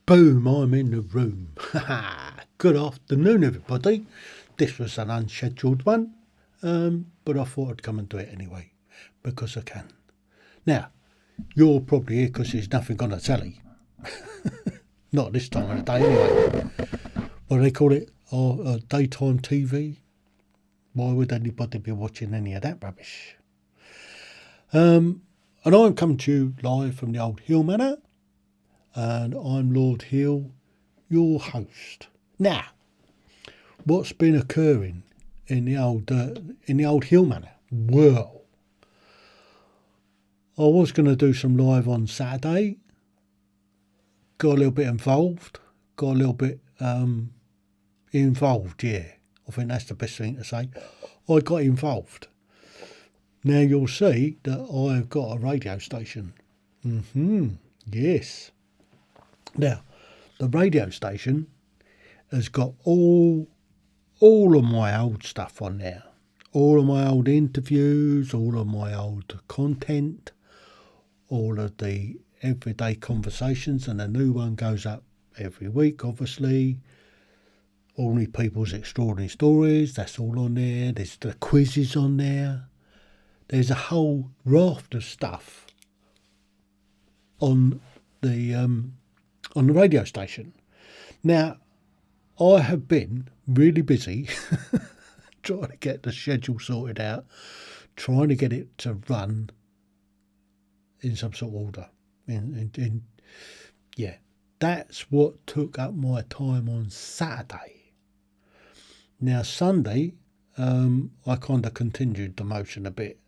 Boom, I'm in the room. Good afternoon, everybody. This was an unscheduled one, but I thought I'd come and do it anyway, because I can. Now, you're probably here because there's nothing on the telly. Not this time of the day anyway. What do they call it? Daytime TV? Why would anybody be watching any of that rubbish? And I'm coming to you live from the Old Heale Manor, and I'm Lord Heale, your host. Now, what's been occurring in the Old Heale Manor? Well, I was going to do some live on Saturday. Got a little bit involved. Yeah. I think that's the best thing to say. I got involved. Now you'll see that I've got a radio station. Yes. Now, the radio station has got all of my old stuff on there. All of my old interviews, all of my old content, all of the everyday conversations, and a new one goes up every week, obviously. Ordinary People's Extraordinary Stories, that's all on there. There's the quizzes on there. There's a whole raft of stuff on the radio station. Now, I have been really busy trying to get the schedule sorted out, trying to get it to run in some sort of order. Yeah, that's what took up my time on Saturday. Now, Sunday, I kind of continued the motion a bit.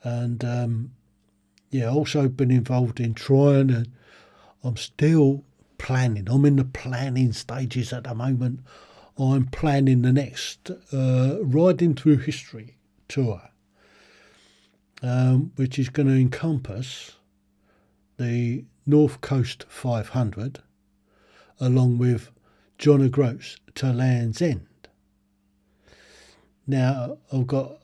And, also been involved in trying to, I'm still planning. I'm in the planning stages at the moment. I'm planning the next Riding Through History tour, which is going to encompass the North Coast 500, along with John O'Groats to Land's End. Now, I've got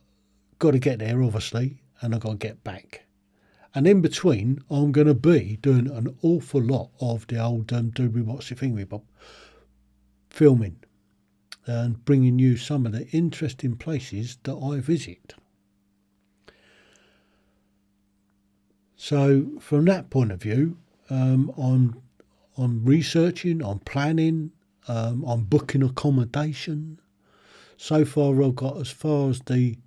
to get there, obviously, and I've got to get back. And in between, I'm going to be doing an awful lot of the old Doobie What's Your Thingy Bob filming and bringing you some of the interesting places that I visit. So, from that point of view, I'm researching, I'm planning, I'm booking accommodation. So far, I've got as far as the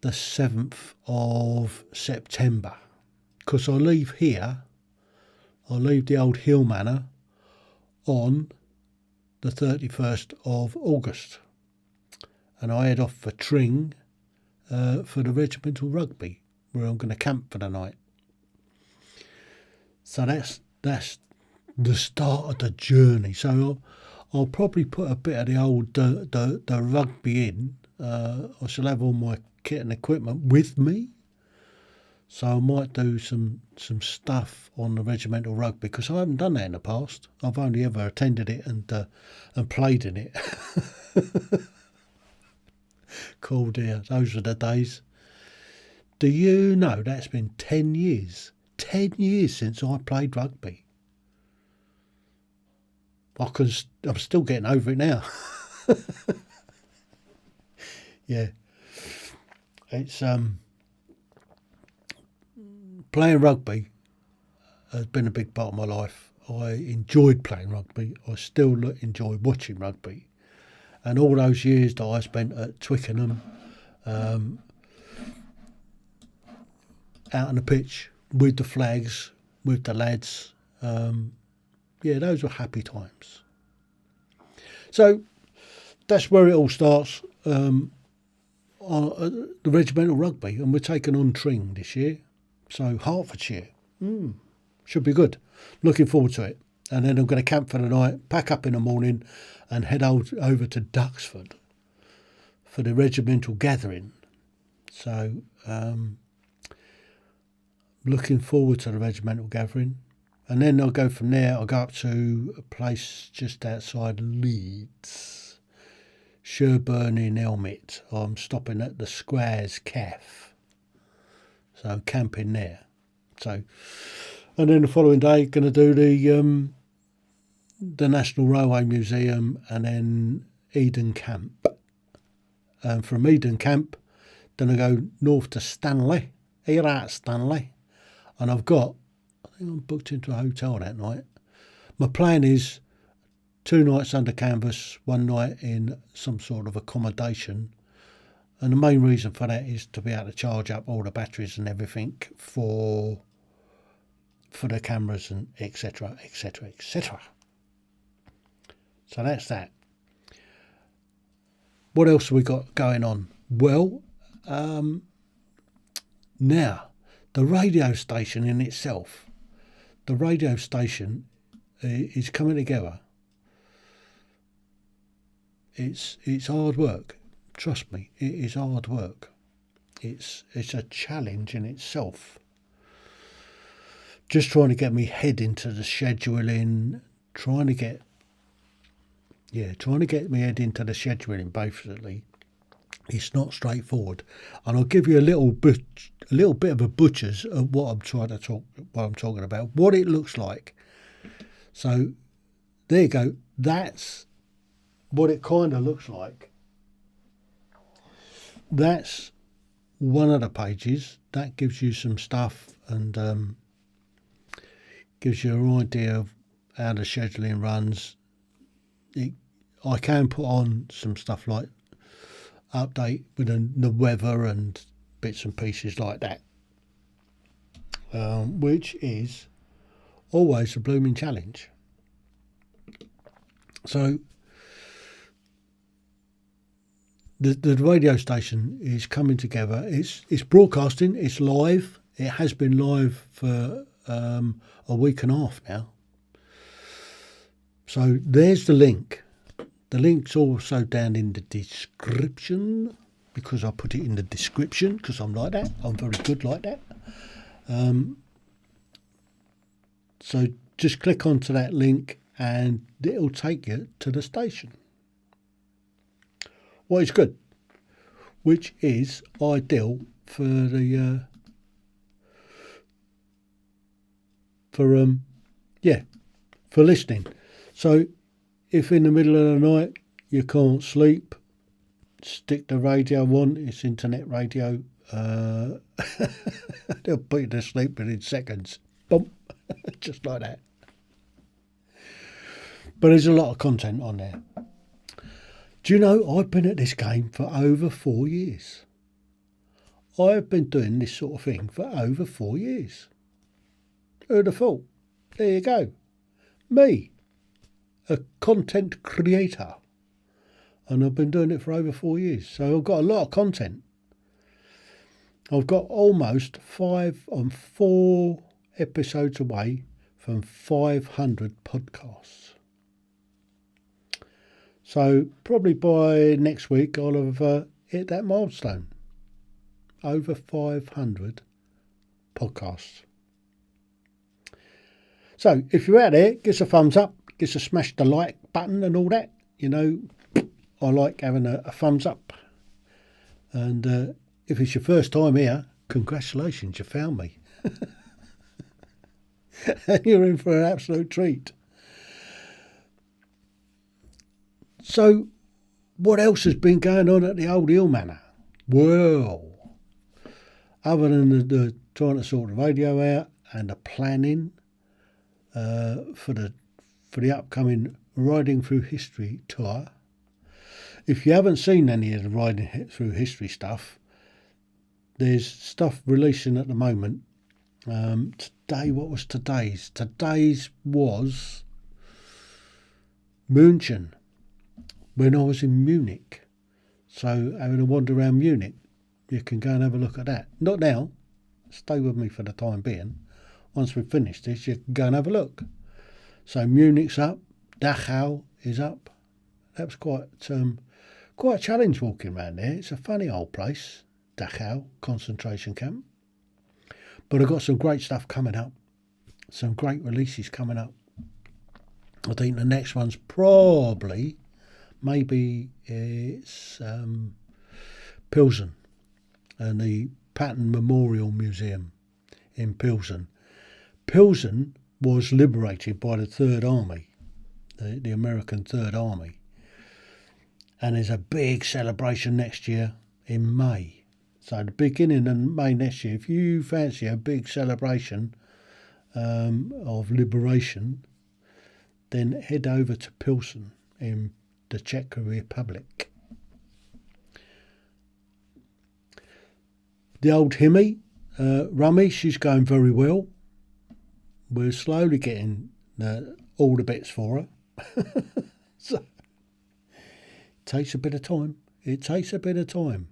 7th of September, because I leave the Old Heale Manor on the 31st of August, and I head off for Tring for the regimental rugby, where I'm going to camp for the night. So that's the start of the journey. So I'll probably put a bit of the old the rugby in. I shall have all my kit and equipment with me, so I might do some stuff on the regimental rugby, because I haven't done that in the past. I've only ever attended it and played in it. Cool, dear, those were the days. Do you know that's been 10 years? 10 years since I played rugby. I'm still getting over it now. Yeah. It's playing rugby has been a big part of my life. I enjoyed playing rugby. I still enjoy watching rugby. And all those years that I spent at Twickenham, out on the pitch with the flags, with the lads, those were happy times. So that's where it all starts. The regimental rugby, and we're taking on Tring this year, so Hertfordshire. Should be good. Looking forward to it. And then I'm going to camp for the night, pack up in the morning, and head over to Duxford for the regimental gathering. So looking forward to the regimental gathering, and then I'll go from there. I'll go up to a place just outside Leeds, Sherburn in Elmet. I'm stopping at the Squares Cafe, so I'm camping there. So And then the following day, going to do the National Railway Museum and then Eden Camp. And from Eden Camp, then I go north to Stanley, here at Stanley. And I think I'm booked into a hotel that night. My plan is 2 nights under canvas, 1 night in some sort of accommodation. And the main reason for that is to be able to charge up all the batteries and everything for the cameras and etc, etc, etc. So that's that. What else have we got going on? Well, now, the radio station in itself, the radio station is coming together. It's hard work. Trust me, it is hard work. It's a challenge in itself. Just trying to get me head into the scheduling, trying to get me head into the scheduling. Basically, it's not straightforward, and I'll give you a little bit of a butcher's of what I'm talking about, what it looks like. So there you go. That's what it kind of looks like. That's one of the pages. That gives you some stuff and gives you an idea of how the scheduling runs. I can put on some stuff like update with the weather and bits and pieces like that, which is always a blooming challenge. So the radio station is coming together. It's broadcasting. It's live. It has been live for a week and a half now. So there's the link. The link's also down in the description, because I put it in the description because I'm like that. I'm very good like that. So just click onto that link and it'll take you to the station. What is good, which is ideal for the for listening. So if in the middle of the night you can't sleep, stick the radio on. It's internet radio. They'll put you to sleep within seconds. Boom. Just like that. But there's a lot of content on there. Do you know, I've been at this game for over 4 years. I've been doing this sort of thing for over 4 years. Who'd have thought? There you go. Me, a content creator. And I've been doing it for over 4 years. So I've got a lot of content. I've got almost 4 episodes away from 500 podcasts. So probably by next week I'll have hit that milestone. Over 500 podcasts. So if you're out there, give us a thumbs up, give us a smash the like button and all that. You know, I like having a thumbs up. And if it's your first time here, congratulations, you found me. And you're in for an absolute treat. So, what else has been going on at the Old Heale Manor? Well, other than the trying to sort the radio out and the planning for the upcoming Riding Through History tour. If you haven't seen any of the Riding Through History stuff, there's stuff releasing at the moment. Today, what was today's? Today's was München, when I was in Munich. So having a wander around Munich, you can go and have a look at that. Not now, stay with me for the time being. Once we've finished this, you can go and have a look. So Munich's up, Dachau is up. That was quite a challenge walking around there. It's a funny old place, Dachau concentration camp. But I've got some great stuff coming up. Some great releases coming up. I think the next one's maybe it's Pilsen and the Patton Memorial Museum in Pilsen. Pilsen was liberated by the Third Army, the American Third Army. And there's a big celebration next year in May. So the beginning of May next year, if you fancy a big celebration of liberation, then head over to Pilsen in the Czech Republic. The Old Heale Rummy, she's going very well. We're slowly getting all the bits for her. So, it takes a bit of time. It takes a bit of time.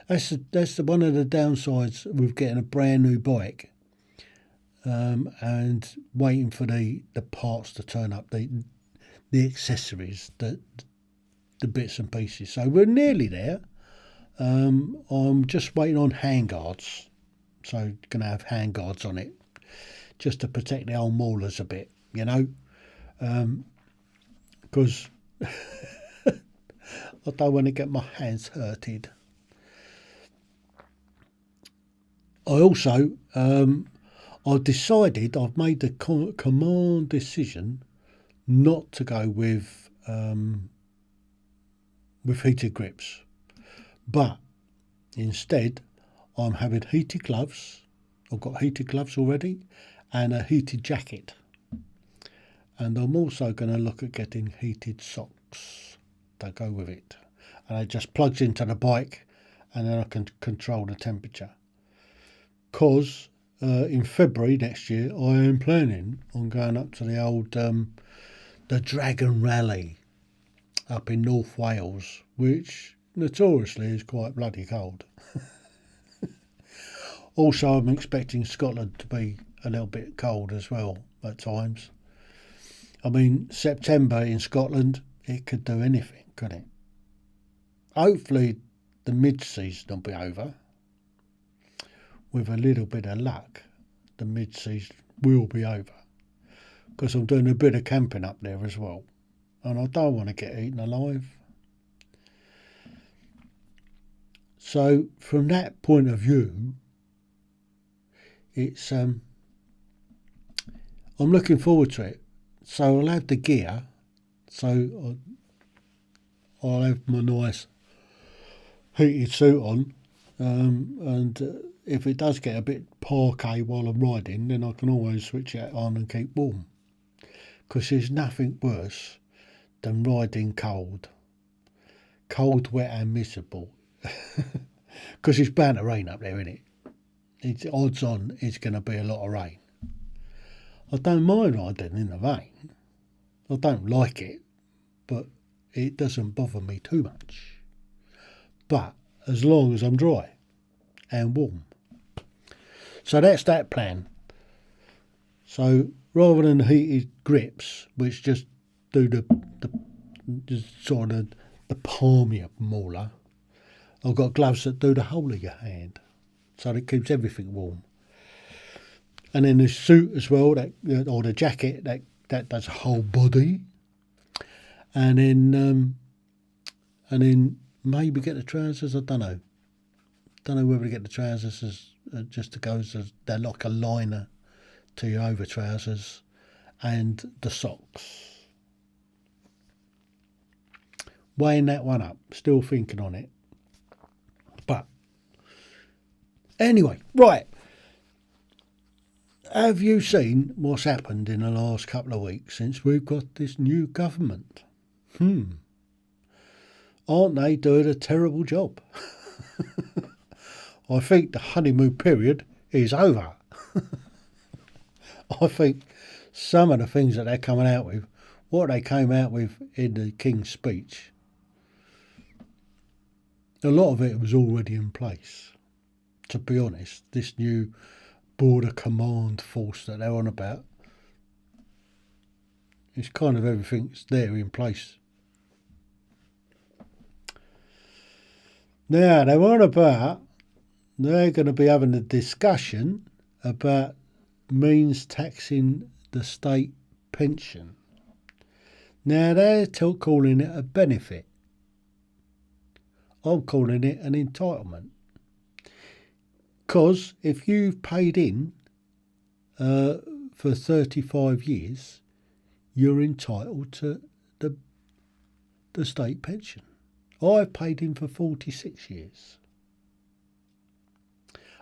That's one of the downsides with getting a brand new bike and waiting for the parts to turn up, the accessories, the bits and pieces. So we're nearly there. I'm just waiting on handguards. So going to have handguards on it just to protect the old maulers a bit, you know, because I don't want to get my hands hurted. I also, I've decided, I've made the command decision not to go with heated grips, but instead I'm having heated gloves. I've got heated gloves already and a heated jacket. And I'm also going to look at getting heated socks to go with it. And it just plugs into the bike and then I can control the temperature. Because in February next year, I am planning on going up to the old, the Dragon Rally up in North Wales, which notoriously is quite bloody cold. Also, I'm expecting Scotland to be a little bit cold as well at times. I mean, September in Scotland, it could do anything, couldn't it? Hopefully, the mid-season will be over. With a little bit of luck, the mid-season will be over. Because I'm doing a bit of camping up there as well. And I don't want to get eaten alive. So, from that point of view, it's I'm looking forward to it. So I'll have the gear. So I'll have my nice heated suit on, and if it does get a bit parquet while I'm riding, then I can always switch it on and keep warm. Because there's nothing worse than riding cold, wet and miserable. Because it's bound to rain up there, isn't it? It's odds on it's going to be a lot of rain. I don't mind riding in the rain. I don't like it, but it doesn't bother me too much. But as long as I'm dry and warm. So that's that plan. So rather than heated grips, which just do the sort of the palm of your mauler, I've got gloves that do the whole of your hand. So it keeps everything warm. And then the suit as well, or the jacket, that does whole body. And then maybe get the trousers. I don't know. Don't know whether to get the trousers as just to go as they're like a liner to your over trousers, and the socks. Weighing that one up. Still thinking on it. But anyway, right. Have you seen what's happened in the last couple of weeks since we've got this new government? Aren't they doing a terrible job? I think the honeymoon period is over. I think some of the things that they're coming out with, what they came out with in the King's speech, a lot of it was already in place. To be honest, this new border command force that they're on about, it's kind of everything's there in place. Now, they're on about, they're going to be having a discussion about means taxing the state pension. Now, they're calling it a benefit. I'm calling it an entitlement. Because if you've paid in for 35 years, you're entitled to the state pension. I've paid in for 46 years.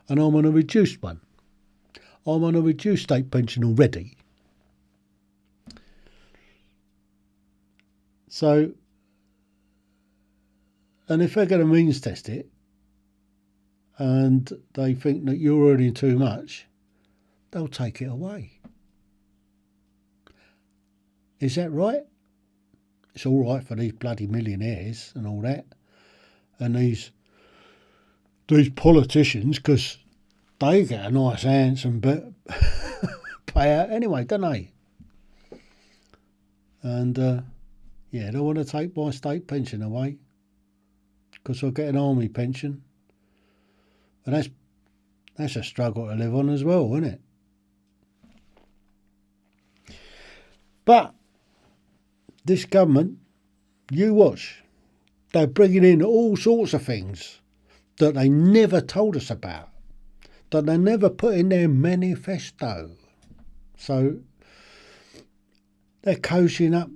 And I'm on a reduced one. I'm on a reduced state pension already. So, and if they're going to means test it, and they think that you're earning too much, they'll take it away. Is that right? It's all right for these bloody millionaires and all that, and these politicians, because they get a nice handsome payout anyway, don't they? And yeah, they want to take my state pension away because I get an army pension, and that's a struggle to live on as well, isn't it? But this government, you watch, they're bringing in all sorts of things that they never told us about, that they never put in their manifesto. So they're cozying up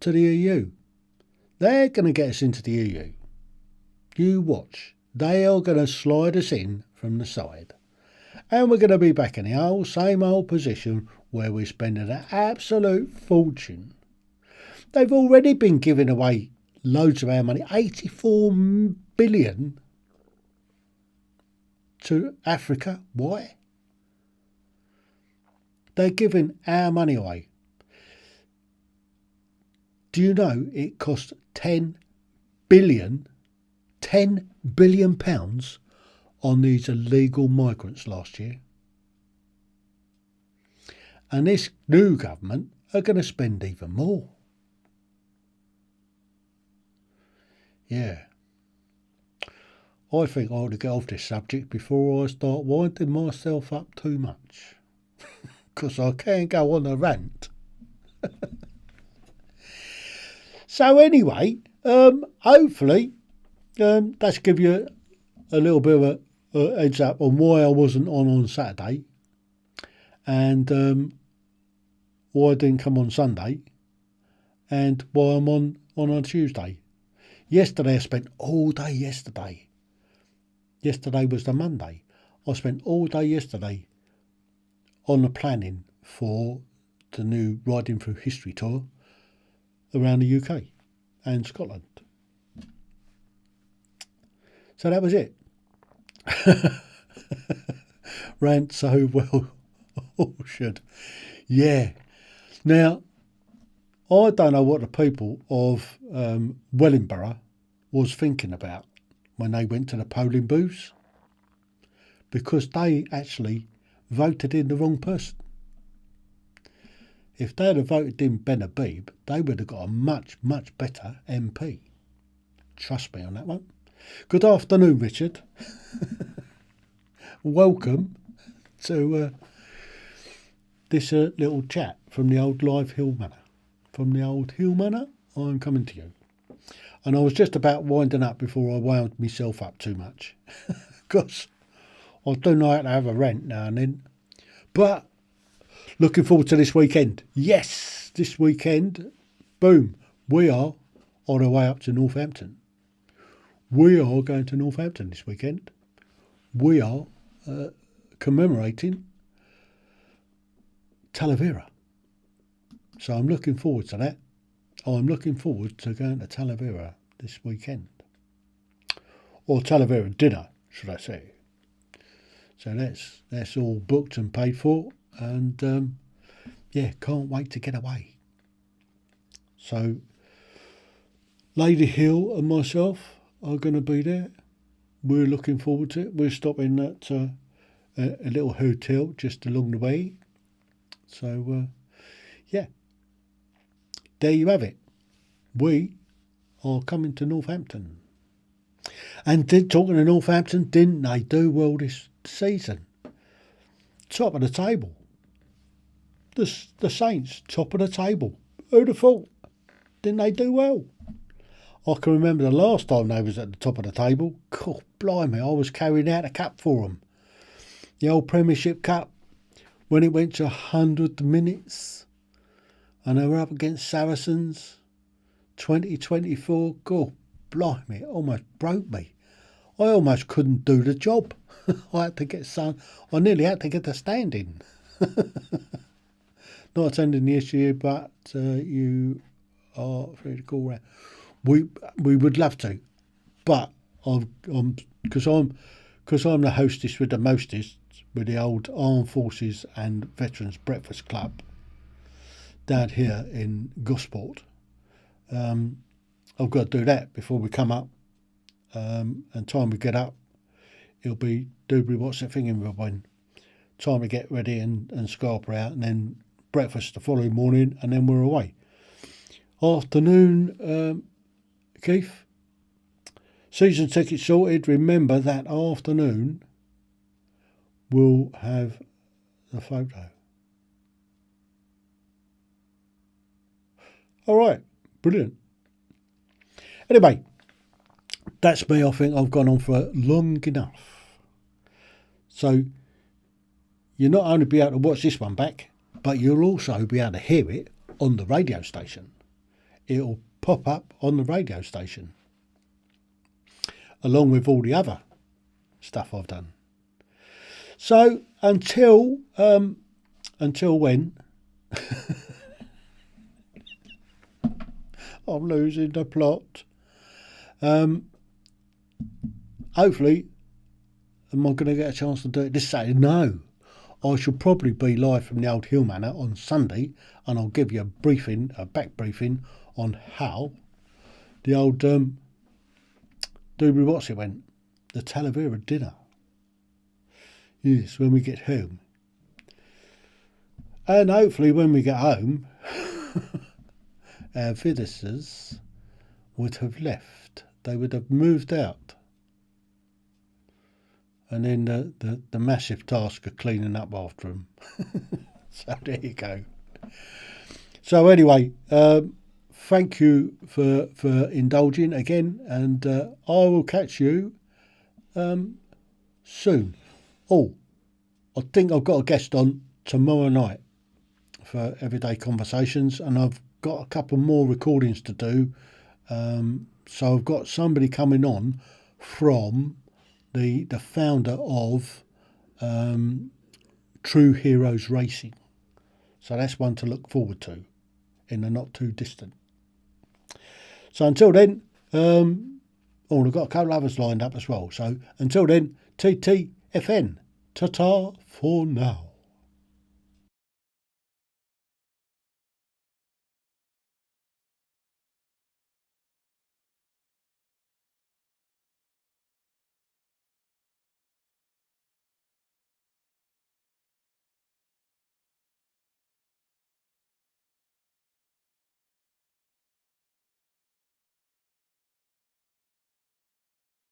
to the EU. They're going to get us into the EU. You watch. They are going to slide us in from the side. And we're going to be back in the same old position where we're spending an absolute fortune. They've already been giving away loads of our money, 84 billion to Africa. Why? They're giving our money away. Do you know it cost 10 billion pounds on these illegal migrants last year? And this new government are going to spend even more. Yeah. I think I ought to get off this subject before I start winding myself up too much. Because I can't go on a rant. So anyway, hopefully, that's give you a little bit of a heads up on why I wasn't on Saturday, and why I didn't come on Sunday, and why I'm on a Tuesday. Yesterday I spent all day yesterday. Yesterday was the Monday. I spent all day yesterday on the planning for the new Riding Through History tour around the UK and Scotland. So that was it. Rant so well. Oh, should. Yeah. Now, I don't know what the people of Wellingborough was thinking about when they went to the polling booths, because they actually voted in the wrong person. If they had voted in Ben Habib, they would have got a much, much better MP. Trust me on that one. Good afternoon, Richard. Welcome to this little chat from the Old Heale Manor. From the Old Heale Manor, I'm coming to you. And I was just about winding up before I wound myself up too much. Because I do know how to have a rant now and then. But looking forward to this weekend. Yes, this weekend, boom, we are on our way up to Northampton. We are going to Northampton this weekend. We are commemorating Talavera. So I'm looking forward to that. I'm looking forward to going to Talavera this weekend. Or Talavera dinner, should I say. So that's all booked and paid for. And yeah, can't wait to get away. So Lady Heale and myself are going to be there. We're looking forward to it. We're stopping at a little hotel just along the way. So yeah, there you have it. We are coming to Northampton. And talking to Northampton, didn't they do well this season? Top of the table. The Saints, top of the table. Who'd have thought? Didn't they do well? I can remember the last time they was at the top of the table. God, blimey, I was carrying out a cup for them. The old Premiership Cup. when it went to 100 minutes and they were up against Saracens 2024. God, blimey, it almost broke me. I almost couldn't do the job. I nearly had to get a stand-in. Not attending the issue, but you are free to call round. We would love to, but because I'm the hostess with the mostest with the old Armed Forces and Veterans Breakfast Club down here in Gosport. I've got to do that before we come up, and time we get up, it'll be doobly what's that thing in when time to get ready and scarper out, and then breakfast the following morning, and then we're away. Afternoon, Keith. Season ticket sorted. Remember that afternoon we'll have the photo. All right, brilliant. Anyway, that's me. I think I've gone on for long enough. So you'll not only be able to watch this one back, but you'll also be able to hear it on the radio station. It'll pop up on the radio station, along with all the other stuff I've done. So until when? I'm losing the plot. Hopefully, am I going to get a chance to do it this Saturday? No. I shall probably be live from the Old Heale Manor on Sunday, and I'll give you a back briefing on how the old doobly what's it went, the Talavera dinner. Yes, when we get home. And hopefully when we get home, our visitors would have left. They would have moved out. And then the massive task of cleaning up after them. So there you go. So anyway, thank you for indulging again, and I will catch you soon. Oh, I think I've got a guest on tomorrow night for Everyday Conversations, and I've got a couple more recordings to do. So I've got somebody coming on from the founder of True Heroes Racing. So that's one to look forward to in the not too distant. So until then, I've got a couple of others lined up as well. So until then, TTFN. Ta-ta for now.